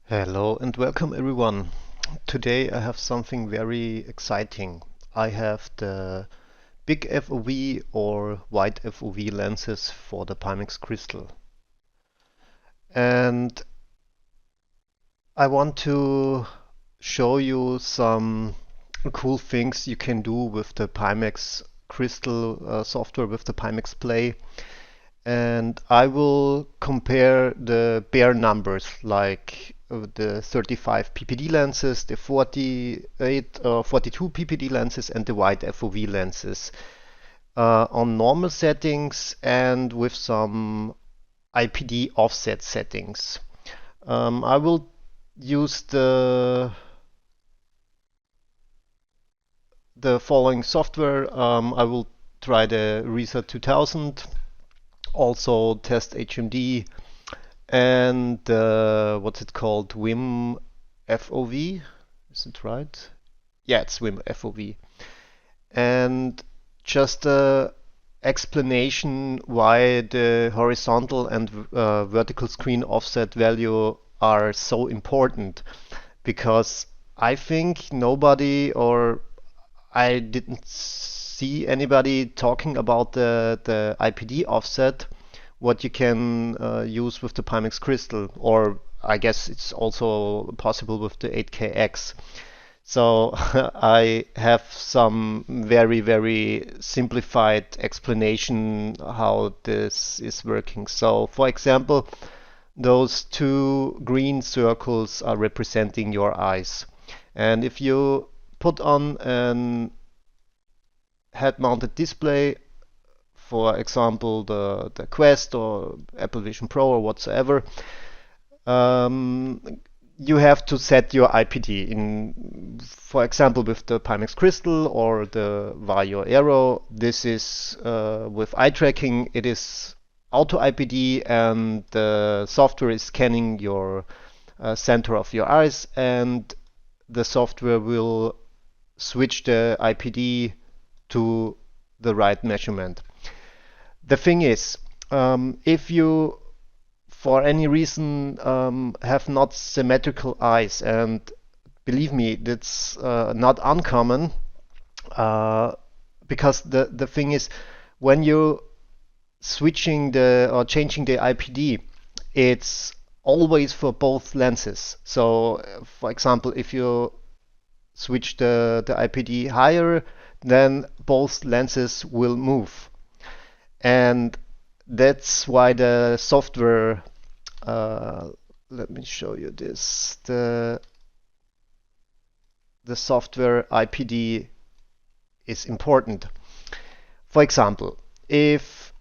Hello and welcome everyone. Today I have something very exciting. I have the bigFoV or wide FOV lenses for the Pimax Crystal. And I want to show you some cool things you can do with the Pimax Crystal software with the Pimax Play. And I will compare the bare numbers like the 35 ppd lenses, the 42 ppd lenses, and the wide FOV lenses on normal settings and with some IPD offset settings. I will use the following software. I will try the RESA 2000, also test HMD, and what's it called? Vim FOV? Is it right? Yeah, it's Vim FOV. And just a explanation why the horizontal and vertical screen offset value are so important. Because I think nobody, or I didn't see anybody talking about the IPD offset, what you can use with the Pimax Crystal, or I guess it's also possible with the 8KX. So I have some very simplified explanation how this is working. So for example, those two green circles are representing your eyes. And if you put on an head-mounted display, for example, the Quest or Apple Vision Pro or whatsoever, you have to set your IPD in, for example, with the Pimax Crystal or the Vario Aero. This is with eye tracking, it is auto IPD, and the software is scanning your center of your eyes, and the software will switch the IPD to the right measurement. The thing is, if you for any reason have not symmetrical eyes, and believe me, that's not uncommon, because the thing is, when you switching the or changing the IPD, it's always for both lenses. So for example, if you switch the IPD higher, then both lenses will move. And that's why the software, let me show you this, the software IPD is important. For example, if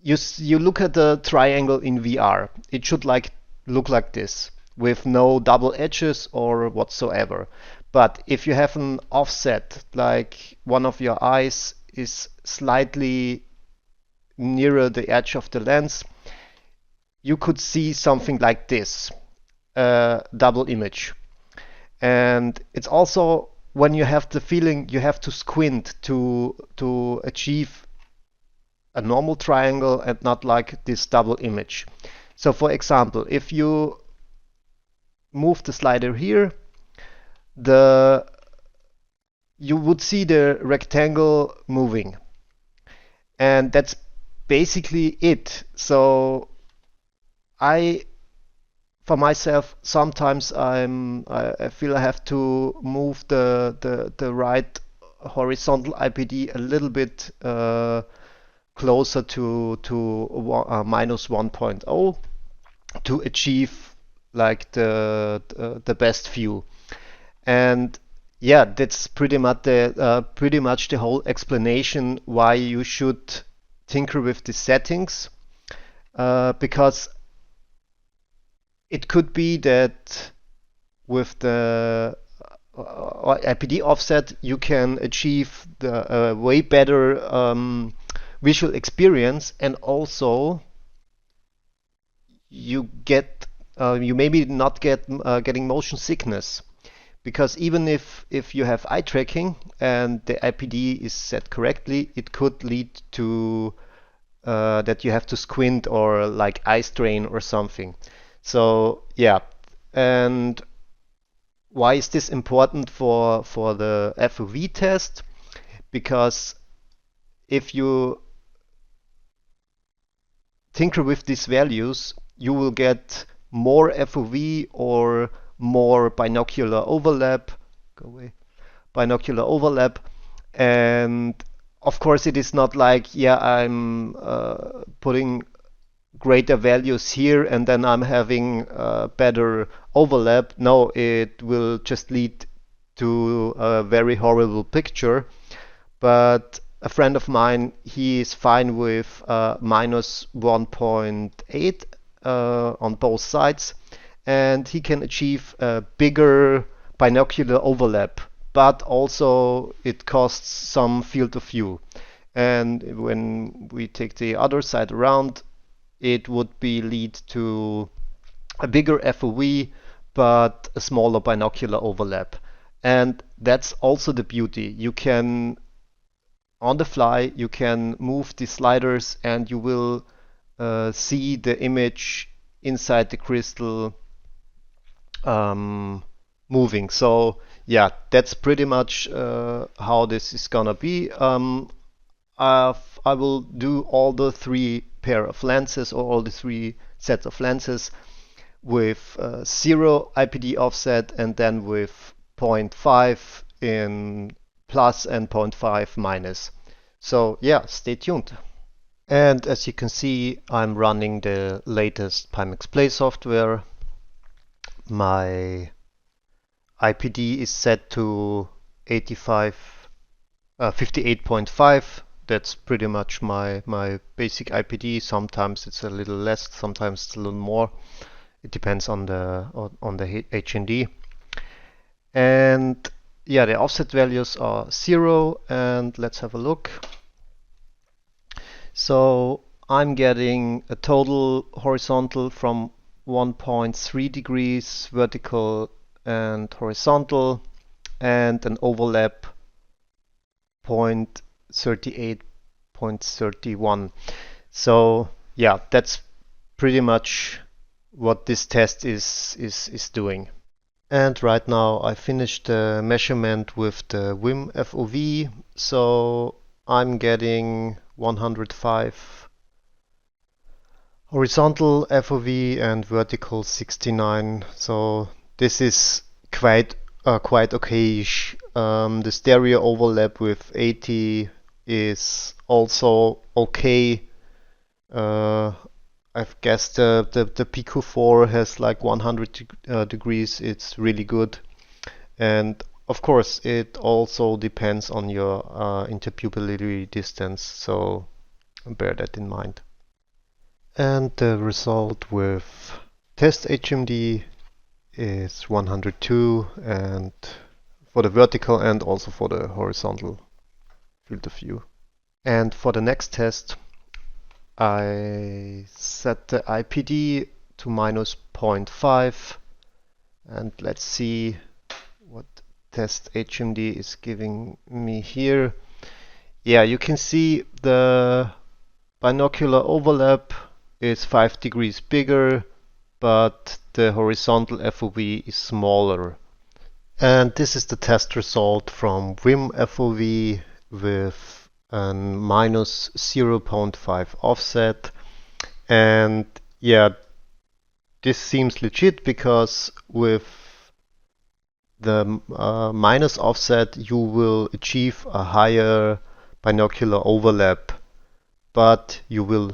you look at the triangle in VR, it should look like this, with no double edges or whatsoever. But if you have an offset, like one of your eyes is slightly nearer the edge of the lens, you could see something like this, double image. And it's also when you have the feeling you have to squint to achieve a normal triangle and not like this double image. So for example, if you move the slider here, you would see the rectangle moving, and that's basically it. So for myself, sometimes I feel I have to move the right horizontal IPD a little bit closer to minus 1.0 to achieve like the best view. And yeah, that's pretty much the whole explanation why you should tinker with the settings, because it could be that with the IPD offset you can achieve the way better visual experience, and also you maybe not getting motion sickness, because even if you have eye tracking and the IPD is set correctly, it could lead to that you have to squint or like eye strain or something. So yeah, And why is this important for the FOV test? Because if you tinker with these values, you will get more FOV or more binocular overlap. Go away. Binocular overlap. And of course, it is not like, yeah, I'm putting greater values here and then I'm having better overlap. No, it will just lead to a very horrible picture. But a friend of mine, he is fine with minus 1.8 on both sides, and he can achieve a bigger binocular overlap, but also it costs some field of view. And when we take the other side around, it would be lead to a bigger FOV, but a smaller binocular overlap. And that's also the beauty. You can on the fly, you can move the sliders and you will see the image inside the crystal moving. So yeah, that's pretty much how this is gonna be. I will do all the three pair of lenses or all the three sets of lenses with 0 IPD offset and then with 0.5 in plus and 0.5 minus. So yeah, stay tuned. And as you can see, I'm running the latest Pimax Play software. My IPD is set to 58.5. That's pretty much my basic IPD. Sometimes it's a little less, sometimes it's a little more. It depends on the HND. And yeah, the offset values are 0, and let's have a look. So I'm getting a total horizontal from 1.3 degrees vertical and horizontal, and an overlap 0.38, 0.31. So yeah, that's pretty much what this test is doing. And right now I finished the measurement with the WIM FOV, so I'm getting 105 horizontal FOV and vertical 69. So this is quite okay-ish. The stereo overlap with 80 is also okay. I've guessed the Pico 4 has like 100 degrees. It's really good. And of course, it also depends on your interpupillary distance, so bear that in mind. And the result with test HMD is 102, and for the vertical and also for the horizontal field of view. And for the next test, I set the IPD to minus 0.5, and let's see what test HMD is giving me here. Yeah, you can see the binocular overlap is 5 degrees bigger, but the horizontal FOV is smaller. And this is the test result from WIM FOV with a minus 0.5 offset. And yeah, this seems legit because with the minus offset you will achieve a higher binocular overlap, but you will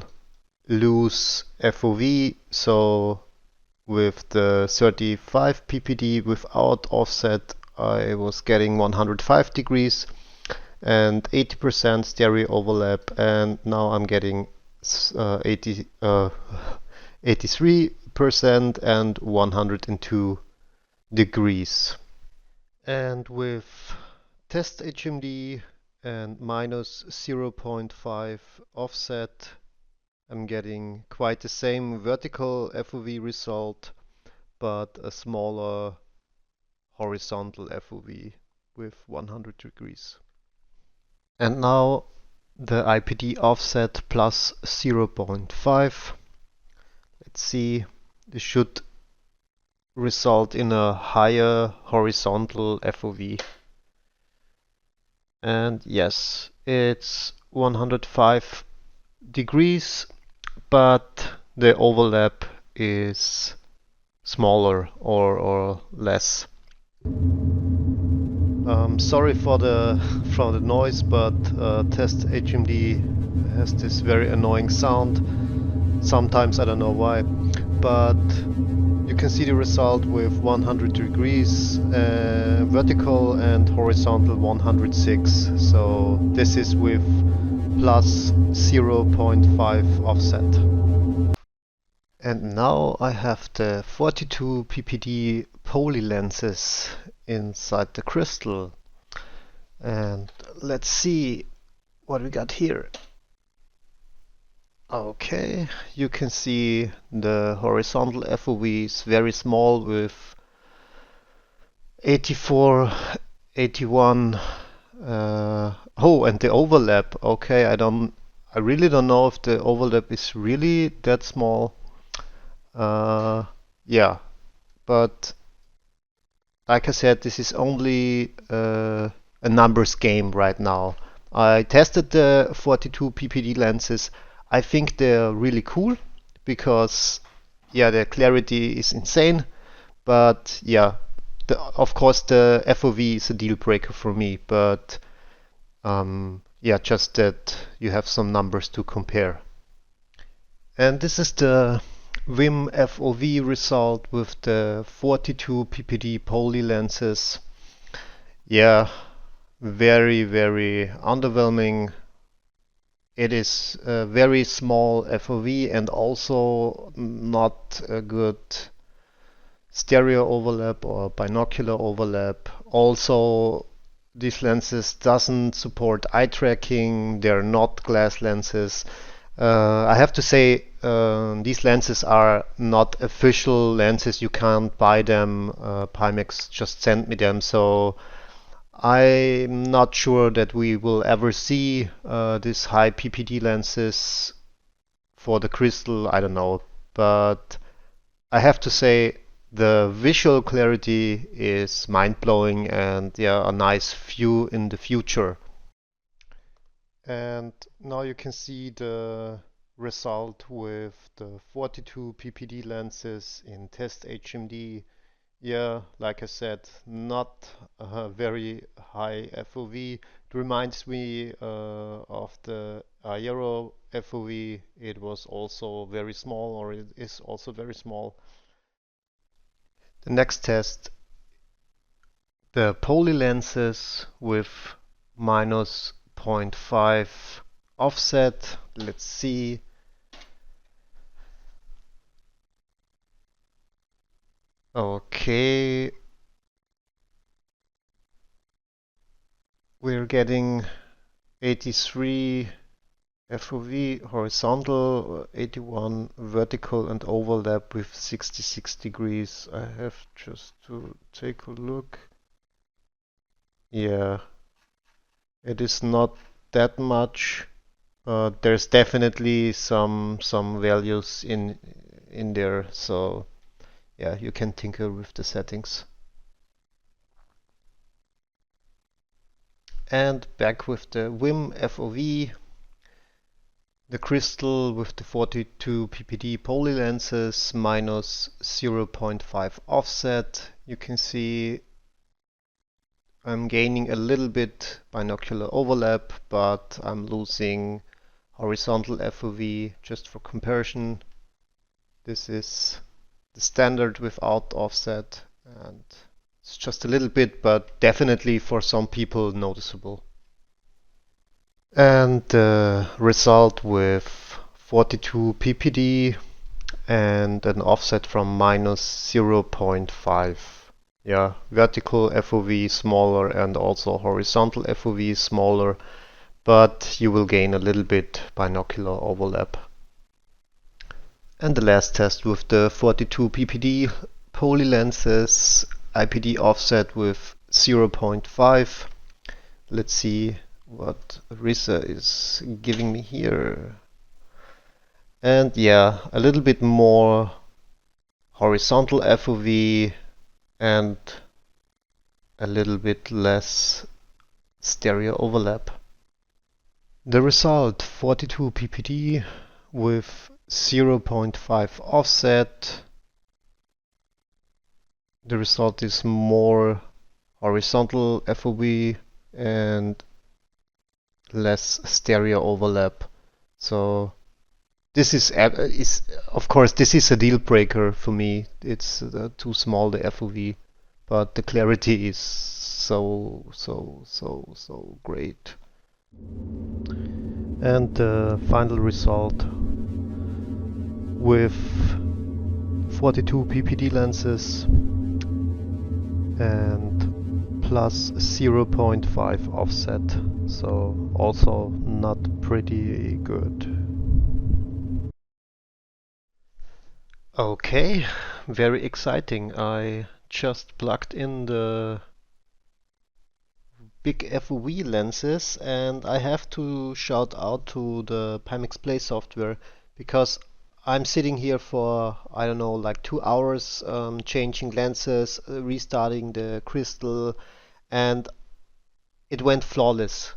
lose FOV. So with the 35 ppd without offset, I was getting 105 degrees and 80% stereo overlap, and now I'm getting 83% and 102 degrees. And with test HMD and minus 0.5 offset, I'm getting quite the same vertical FOV result, but a smaller horizontal FOV with 100 degrees. And now the IPD offset plus 0.5. Let's see, this should result in a higher horizontal FOV. And yes, it's 105 degrees, but the overlap is smaller or less. Sorry for the noise, but test HMD has this very annoying sound. Sometimes I don't know why, but you can see the result with 100 degrees vertical and horizontal 106. So this is with plus 0.5 offset. And now I have the 42 ppd poly lenses inside the crystal. And let's see what we got here. Okay, you can see the horizontal FOV is very small with 84, 81. Oh, and the overlap. Okay, I really don't know if the overlap is really that small. Yeah, but like I said, this is only a numbers game right now. I tested the 42 ppd lenses. I think they're really cool because, yeah, the clarity is insane. But yeah, of course the FOV is a deal breaker for me. But yeah, just that you have some numbers to compare. And this is the Vim FOV result with the 42 ppd poly lenses. Yeah, very underwhelming. It is a very small FOV and also not a good stereo overlap or binocular overlap. Also, these lenses doesn't support eye tracking. They're not glass lenses. I have to say these lenses are not official lenses. You can't buy them. Pimax just sent me them, so I'm not sure that we will ever see these high PPD lenses for the crystal. I don't know, but I have to say the visual clarity is mind-blowing and yeah, a nice view in the future. And now you can see the result with the 42 ppd lenses in test HMD. Yeah, like I said, not a very high FOV. It reminds me of the Aero FOV. It was also very small, or it is also very small. The next test, the poly lenses with minus 0.5 offset. Let's see. Okay, we're getting 83 FOV horizontal, 81 vertical, and overlap with 66 degrees. I have just to take a look. Yeah, it is not that much. There's definitely some values in there, so yeah, you can tinker with the settings. And back with the Vim FOV, the crystal with the 42 ppd poly lenses minus 0.5 offset. You can see I'm gaining a little bit binocular overlap, but I'm losing horizontal FOV. Just for comparison, this is the standard without offset, and it's just a little bit, but definitely for some people noticeable. And the result with 42 ppd and an offset from minus 0.5. Yeah, vertical FOV smaller and also horizontal FOV smaller, but you will gain a little bit binocular overlap. And the last test with the 42 ppd poly lenses, IPD offset with 0.5. Let's see what RISA is giving me here. And yeah, a little bit more horizontal FOV, and a little bit less stereo overlap. The result, 42 ppd with 0.5 offset. The result is more horizontal FOV and less stereo overlap. So this is of course this is a deal breaker for me. It's too small, the FOV, but the clarity is so great. And the final result with 42 ppd lenses and plus 0.5 offset, so also not pretty good. Okay, very exciting. I just plugged in the bigFoV lenses, and I have to shout out to the Pimax Play software, because I'm sitting here for, I don't know, like 2 hours changing lenses, restarting the crystal, and it went flawless.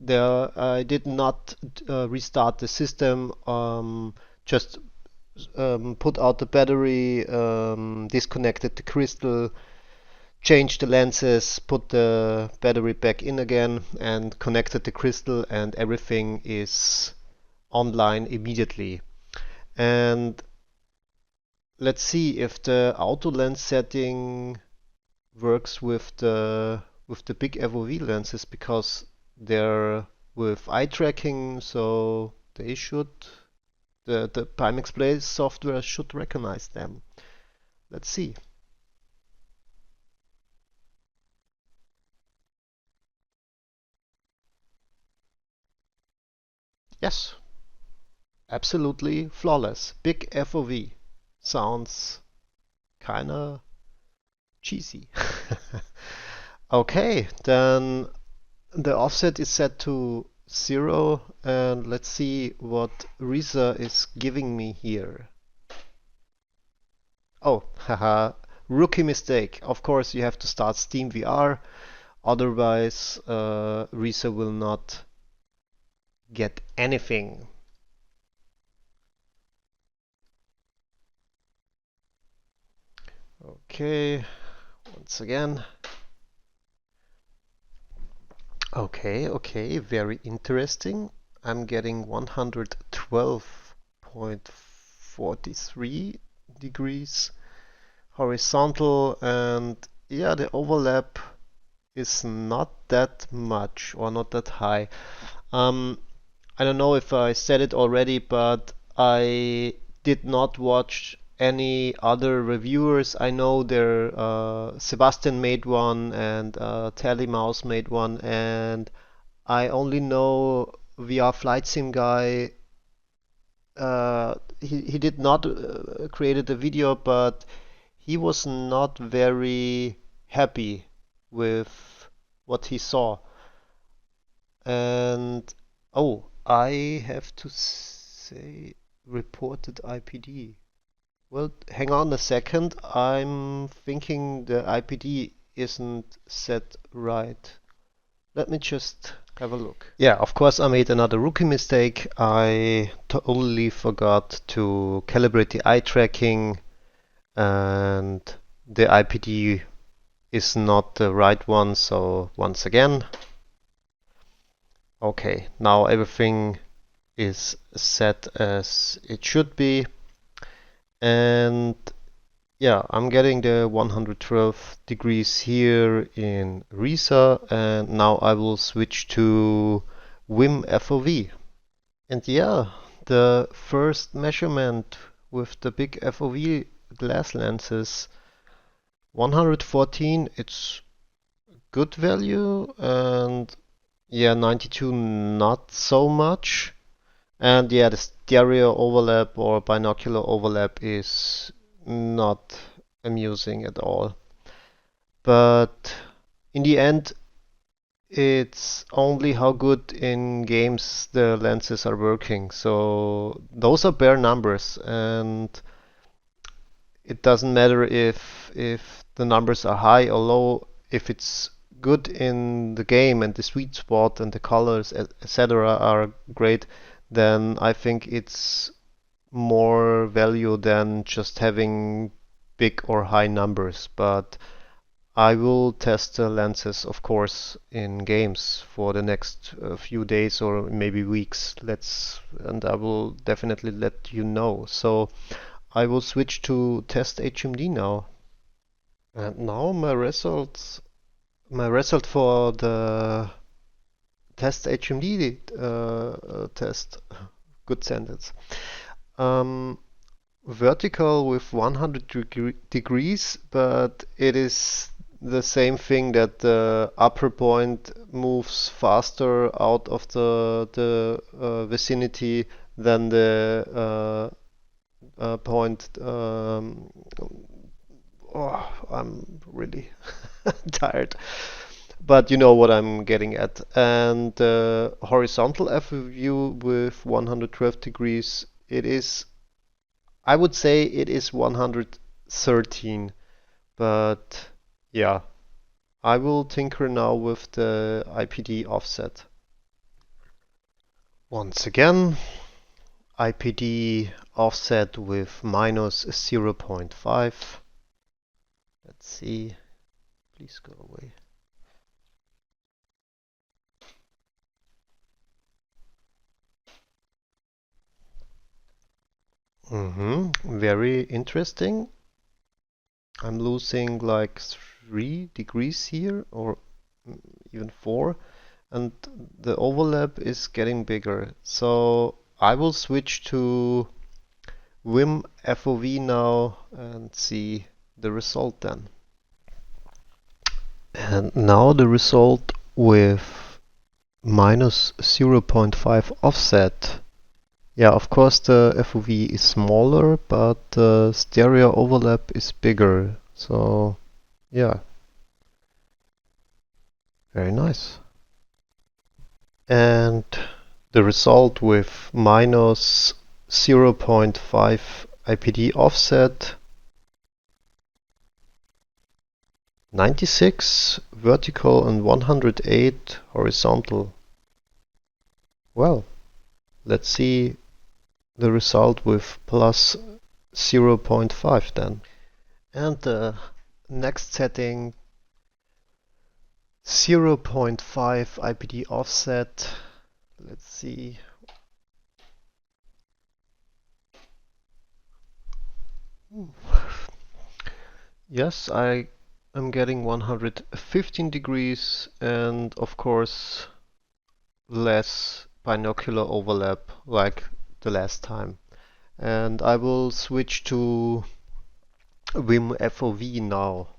I did not restart the system, just put out the battery, disconnected the crystal, changed the lenses, put the battery back in again, and connected the crystal, and everything is online immediately. And let's see if the auto lens setting works with the bigFoV lenses, because they're with eye tracking, so they should, the Pimax Play software should recognize them. Let's see. Yes, absolutely flawless. bigFoV. Sounds kinda cheesy. Okay, then the offset is set to 0, and let's see what RESA is giving me here. Oh, haha, rookie mistake. Of course, you have to start SteamVR, otherwise RESA will not get anything. Okay, once again. Okay, very interesting. I'm getting 112.43 degrees horizontal, and yeah, the overlap is not that much or not that high. I don't know if I said it already, but I did not watch any other reviewers. I know there Sebastian made one, and Mouse made one, and I only know VR Flight Sim guy. He did not created a video, but he was not very happy with what he saw. And oh, I have to say reported IPD. Well, hang on a second. I'm thinking the IPD isn't set right. Let me just have a look. Yeah, of course I made another rookie mistake. I totally forgot to calibrate the eye tracking, and the IPD is not the right one, so once again. Okay, now everything is set as it should be, and yeah, I'm getting the 112 degrees here in RESA, and now I will switch to WIM-FOV. And yeah, the first measurement with the bigFoV glass lenses, 114, it's good value, and yeah, 92 not so much. And yeah, the stereo overlap or binocular overlap is not amusing at all. But in the end, it's only how good in games the lenses are working. So those are bare numbers, and it doesn't matter if the numbers are high or low, if it's good in the game and the sweet spot and the colors, etc., are great, then I think it's more value than just having big or high numbers. But I will test the lenses, of course, in games for the next few days or maybe weeks. And I will definitely let you know. So I will switch to test HMD now. And now my result for the test HMD test. Good sentence. Um, Vertical with 100 degrees, but it is the same thing that the upper point moves faster out of the vicinity than the point. Oh, I'm really tired, but you know what I'm getting at. And horizontal FOV with 112 degrees, I would say it is 113, but yeah, I will tinker now with the IPD offset. Once again, IPD offset with minus 0.5. Let's see, please go away. Very interesting. I'm losing like 3 degrees here, or even 4, and the overlap is getting bigger. So I will switch to Vim FOV now and see the result then. And now the result with minus 0.5 offset. Yeah, of course the FOV is smaller, but the stereo overlap is bigger. So yeah, very nice. And the result with minus 0.5 IPD offset, 96 vertical and 108 horizontal. Well, let's see the result with plus 0.5 then. And the next setting, 0.5 IPD offset. Let's see. Yes, I am getting 115 degrees and of course less binocular overlap like the last time. And I will switch to Vim FOV now.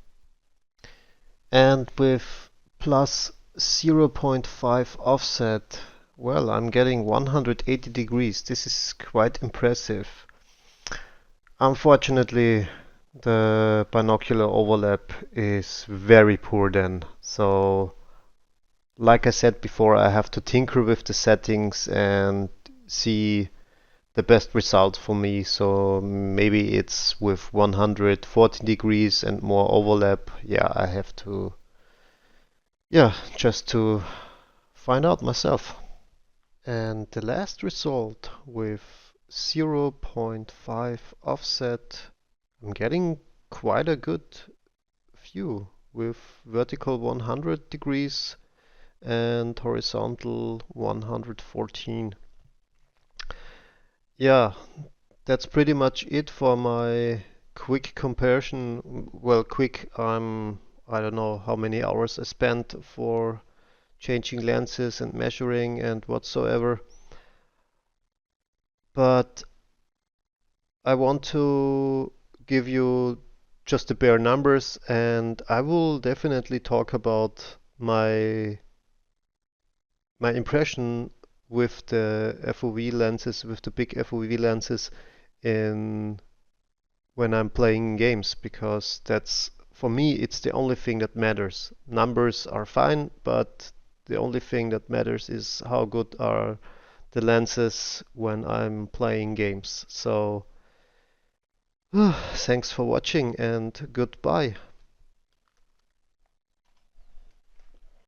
And with plus 0.5 offset, well, I'm getting 180 degrees. This is quite impressive. Unfortunately, the binocular overlap is very poor then. So, like I said before, I have to tinker with the settings and see the best result for me. So maybe it's with 140 degrees and more overlap. Yeah, I have to, yeah, just to find out myself. And the last result with 0.5 offset, I'm getting quite a good view with vertical 100 degrees and horizontal 114. Yeah, that's pretty much it for my quick comparison. Well, quick, I don't know how many hours I spent for changing lenses and measuring and whatsoever. But I want to give you just the bare numbers, and I will definitely talk about my impression with the FOV lenses, with the big FOV lenses in when I'm playing games, because that's for me it's the only thing that matters. Numbers are fine, but the only thing that matters is how good are the lenses when I'm playing games. So Thanks for watching and goodbye.